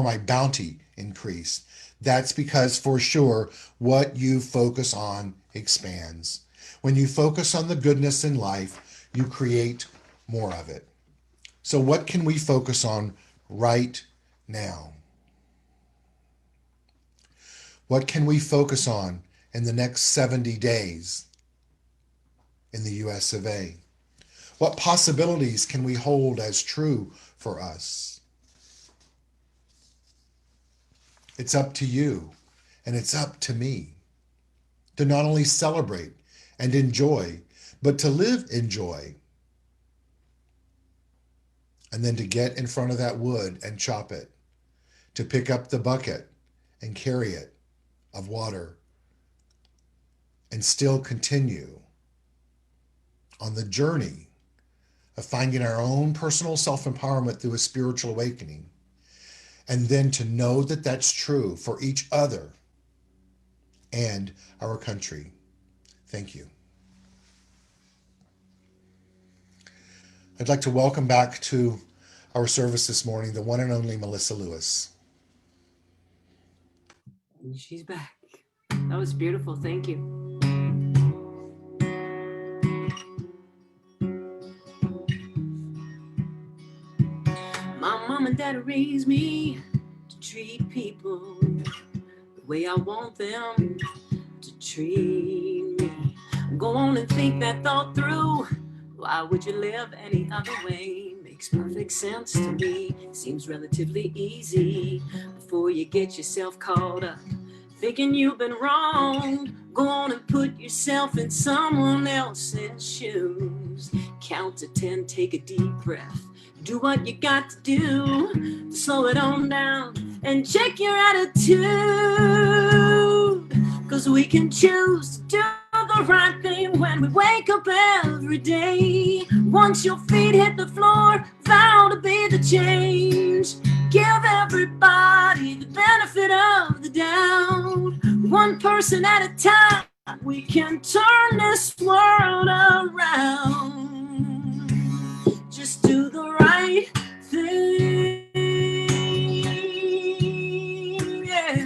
my bounty increased. That's because for sure, what you focus on expands. When you focus on the goodness in life, you create more of it. So what can we focus on right now? What can we focus on in the next 70 days in the US of A? What possibilities can we hold as true for us? It's up to you, and it's up to me to not only celebrate and enjoy, but to live in joy. And then to get in front of that wood and chop it, to pick up the bucket and carry it of water, and still continue on the journey of finding our own personal self-empowerment through a spiritual awakening, and then to know that that's true for each other and our country. Thank you. I'd like to welcome back to our service this morning the one and only Melissa Lewis. She's back. That was beautiful. Thank you. My mom and dad raised me to treat people the way I want them to treat me. Go on and think that thought through. Why would you live any other way? Makes perfect sense to me. Seems relatively easy before you get yourself caught up thinking you've been wrong. Go on and put yourself in someone else's shoes. Count to 10, take a deep breath. Do what you got to do to slow it on down and check your attitude. 'Cause we can choose to do the right thing when we wake up every day. Once your feet hit the floor, vow to be the change. Give everybody the benefit of the doubt. One person at a time, we can turn this world around. Just do the right thing, yeah.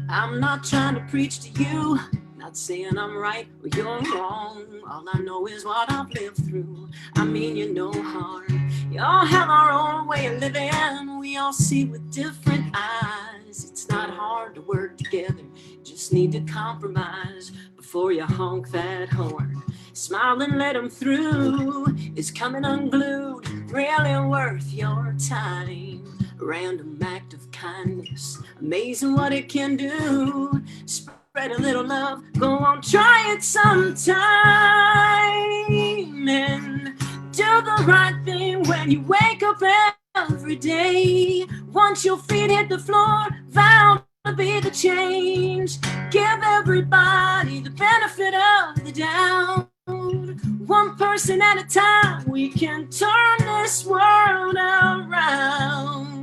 I'm not trying to preach to you, not saying I'm right or you're wrong. All I know is what I've lived through. I mean, you know hard. We all have our own way of living. We all see with different eyes. It's not hard to work together. Just need to compromise before you honk that horn. Smile and let them through. It's coming unglued, really worth your time. A random act of kindness, amazing what it can do. Spread a little love, go on, try it sometime. And do the right thing when you wake up every day. Once your feet hit the floor, vow to be the change. Give everybody the benefit of the doubt. One person at a time, we can turn this world around.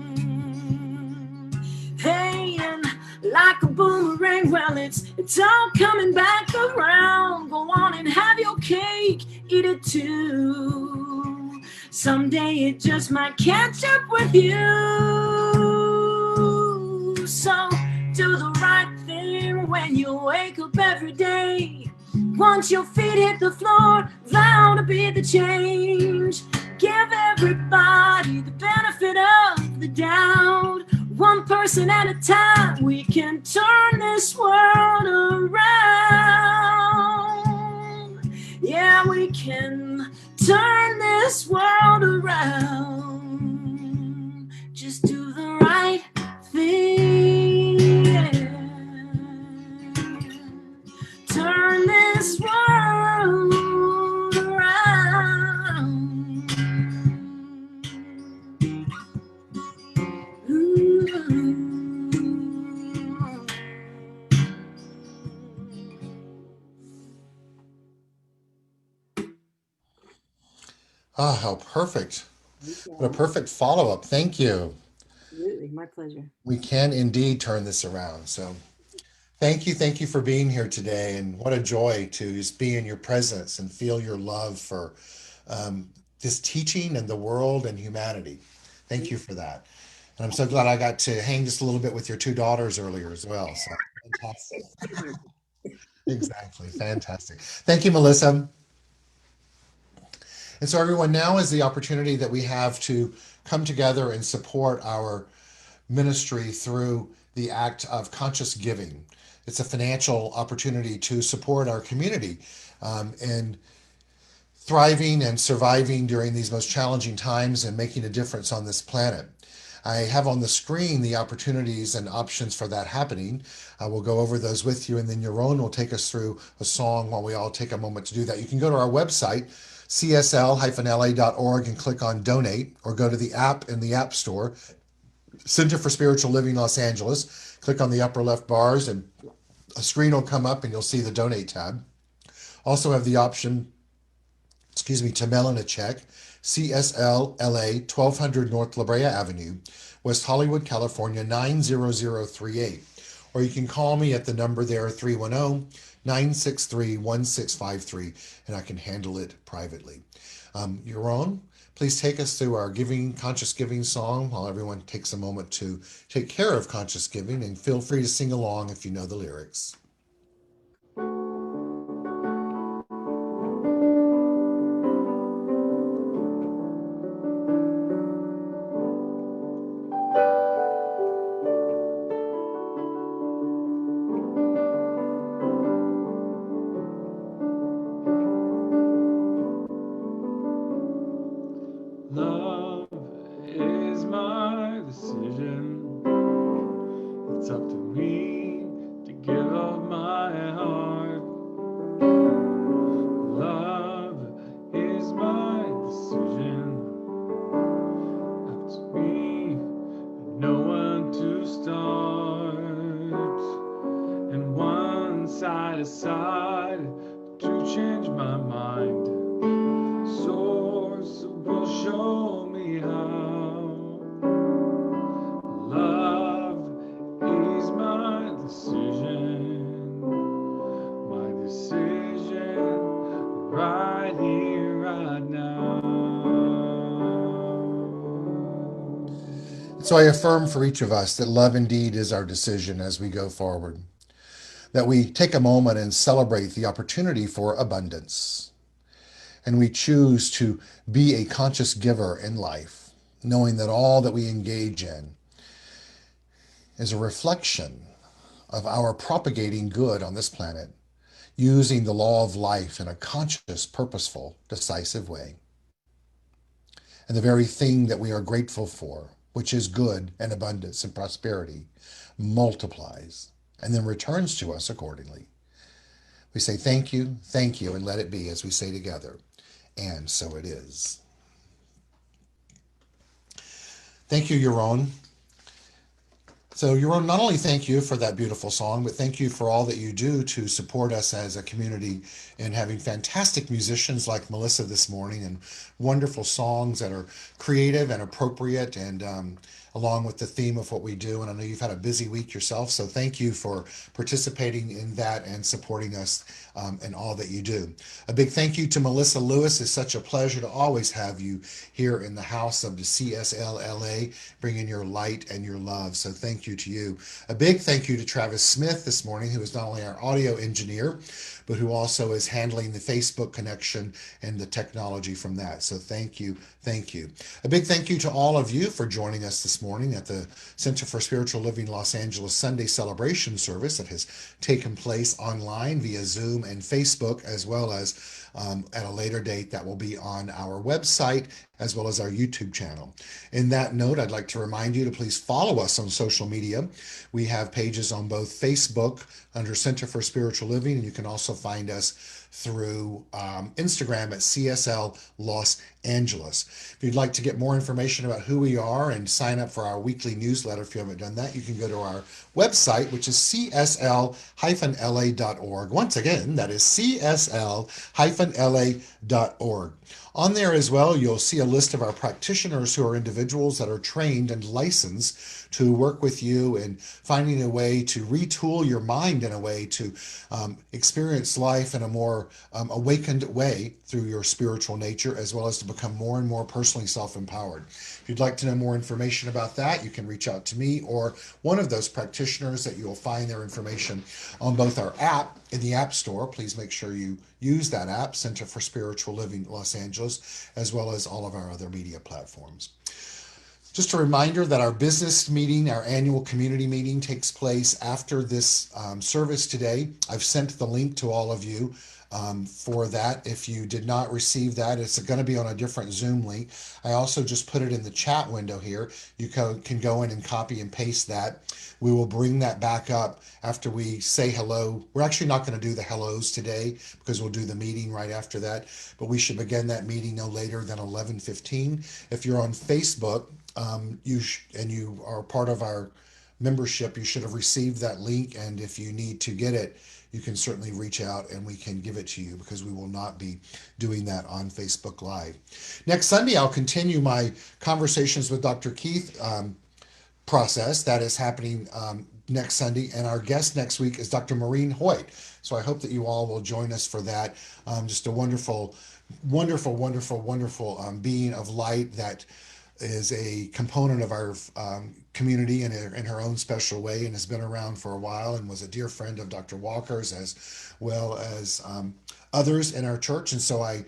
Hey, and like a boomerang, well, it's all coming back around. Go on and have your cake, eat it too. Someday it just might catch up with you. So do the right thing when you wake up every day. Once your feet hit the floor, vow to be the change. Give everybody the benefit of the doubt. One person at a time, we can turn this world around. Yeah, we can turn this world around. Just do the right thing. Turn this world around. Ooh. Ah, how perfect. What a perfect follow-up. Thank you. Absolutely, my pleasure. We can indeed turn this around. So thank you for being here today. And what a joy to just be in your presence and feel your love for this teaching and the world and humanity. Thank you for that. And I'm so glad I got to hang just a little bit with your two daughters earlier as well. So fantastic. Exactly. Fantastic. Thank you, Melissa. And so, everyone, now is the opportunity that we have to come together and support our ministry through the act of conscious giving. It's a financial opportunity to support our community in thriving and surviving during these most challenging times and making a difference on this planet. I have on the screen the opportunities and options for that happening. I will go over those with you, and then Yaron will take us through a song while we all take a moment to do that. You can go to our website, csl-la.org, and click on donate, or go to the app in the App Store, Center for Spiritual Living Los Angeles. Click on the upper left bars, and a screen will come up, and you'll see the donate tab. Also have the option, to mail in a check, CSL-LA, 1200 North La Brea Avenue, West Hollywood, California, 90038. Or you can call me at the number there, 310-963-1653, and I can handle it privately. Yaron, please take us through our conscious giving song while everyone takes a moment to take care of conscious giving, and feel free to sing along if you know the lyrics. Love is my decision. It's up to me to give up my heart. Love is my decision. Up to me and no one to start. And one side aside to change my mind. Source will show me how. Love is my decision. My decision right here, right now. So I affirm for each of us that love indeed is our decision as we go forward, that we take a moment and celebrate the opportunity for abundance. And we choose to be a conscious giver in life, knowing that all that we engage in is a reflection of our propagating good on this planet, using the law of life in a conscious, purposeful, decisive way. And the very thing that we are grateful for, which is good and abundance and prosperity, multiplies and then returns to us accordingly. We say thank you, and let it be, as we say together. And so it is. Thank you, Yaron. So, Yaron, not only thank you for that beautiful song, but thank you for all that you do to support us as a community in having fantastic musicians like Melissa this morning, and wonderful songs that are creative and appropriate. And along with the theme of what we do. And I know you've had a busy week yourself, so thank you for participating in that and supporting us in all that you do. A big thank you to Melissa Lewis. It's such a pleasure to always have you here in the house of the CSL-LA, bringing your light and your love. So thank you to you. A big thank you to Travis Smith this morning, who is not only our audio engineer, but who also is handling the Facebook connection and the technology from that. So thank you, thank you. A big thank you to all of you for joining us this morning at the Center for Spiritual Living Los Angeles Sunday Celebration Service that has taken place online via Zoom and Facebook, as well as at a later date that will be on our website as well as our YouTube channel. In that note, I'd like to remind you to please follow us on social media. We have pages on both Facebook under Center for Spiritual Living, and you can also find us through Instagram at CSL Los Angeles. If you'd like to get more information about who we are and sign up for our weekly newsletter, if you haven't done that, you can go to our website, which is csl-la.org. Once again, that is csl-la.org. On there as well, you'll see a list of our practitioners who are individuals that are trained and licensed to work with you in finding a way to retool your mind in a way to experience life in a more awakened way through your spiritual nature, as well as to become more and more personally self-empowered. If you'd like to know more information about that, you can reach out to me or one of those practitioners that you will find their information on both our app in the App Store. Please make sure you use that app, Center for Spiritual Living Los Angeles, as well as all of our other media platforms. Just a reminder that our business meeting, our annual community meeting, takes place after this service today. I've sent the link to all of you for that. If you did not receive that, it's going to be on a different Zoom link. I also just put it in the chat window here. You can go in and copy and paste that. We will bring that back up after we say hello. We're actually not going to do the hellos today because we'll do the meeting right after that, but we should begin that meeting no later than 11:15. If you're on Facebook, and you are part of our membership, you should have received that link, and if you need to get it, you can certainly reach out and we can give it to you, because we will not be doing that on Facebook Live. Next Sunday, I'll continue my Conversations with Dr. Keith process that is happening next Sunday, and our guest next week is Dr. Maureen Hoyt. So I hope that you all will join us for that. Just a wonderful, wonderful, wonderful, wonderful being of light that is a component of our community in her own special way, and has been around for a while, and was a dear friend of Dr. Walker's as well as others in our church. And so I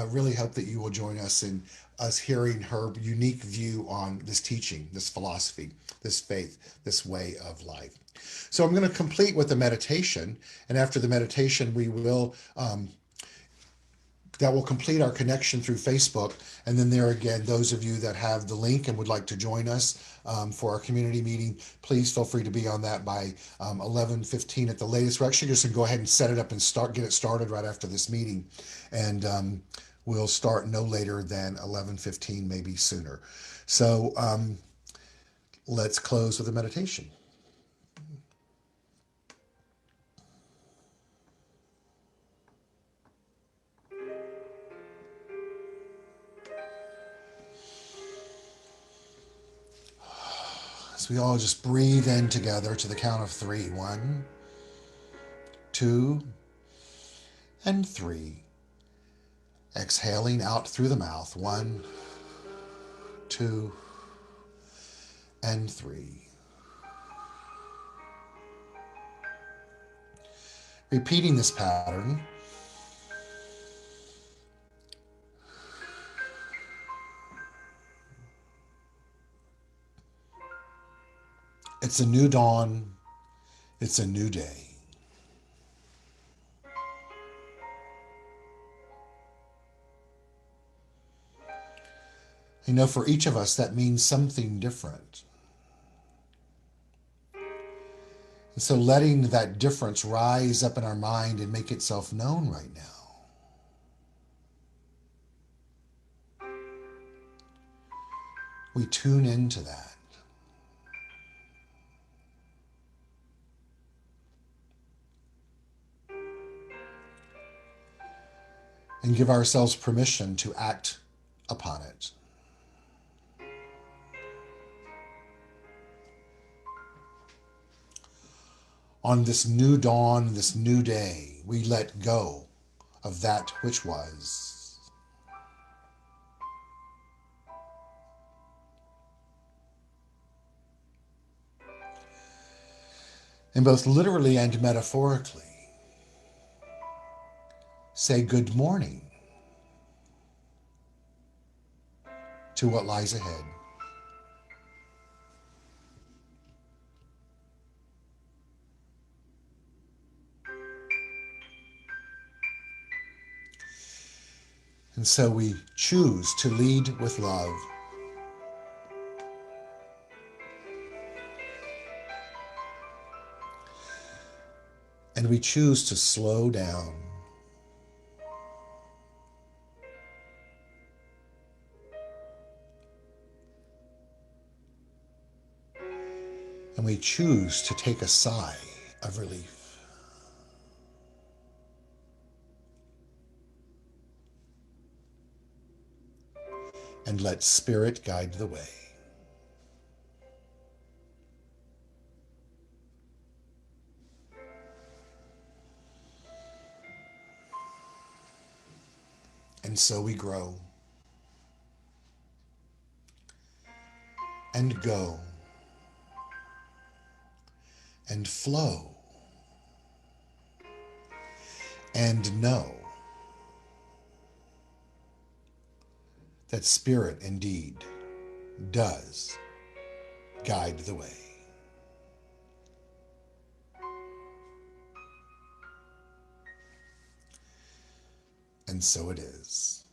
really hope that you will join us in us hearing her unique view on this teaching, this philosophy, this faith, this way of life. So I'm going to complete with the meditation, and after the meditation we will that will complete our connection through Facebook. And then there again, those of you that have the link and would like to join us for our community meeting, please feel free to be on that by 11:15 at the latest. We're actually just going to go ahead and set it up and get it started right after this meeting. And we'll start no later than 11:15, maybe sooner. So let's close with a meditation. So we all just breathe in together to the count of 3. 1, 2, and 3. Exhaling out through the mouth. 1, 2, and 3. Repeating this pattern. It's a new dawn. It's a new day. You know, for each of us, that means something different. And so letting that difference rise up in our mind and make itself known right now. We tune into that. And give ourselves permission to act upon it. On this new dawn, this new day, we let go of that which was. And both literally and metaphorically, say good morning to what lies ahead. And so we choose to lead with love. And we choose to slow down. And we choose to take a sigh of relief. And let Spirit guide the way. And so we grow and go and flow and know that Spirit indeed does guide the way. And so it is.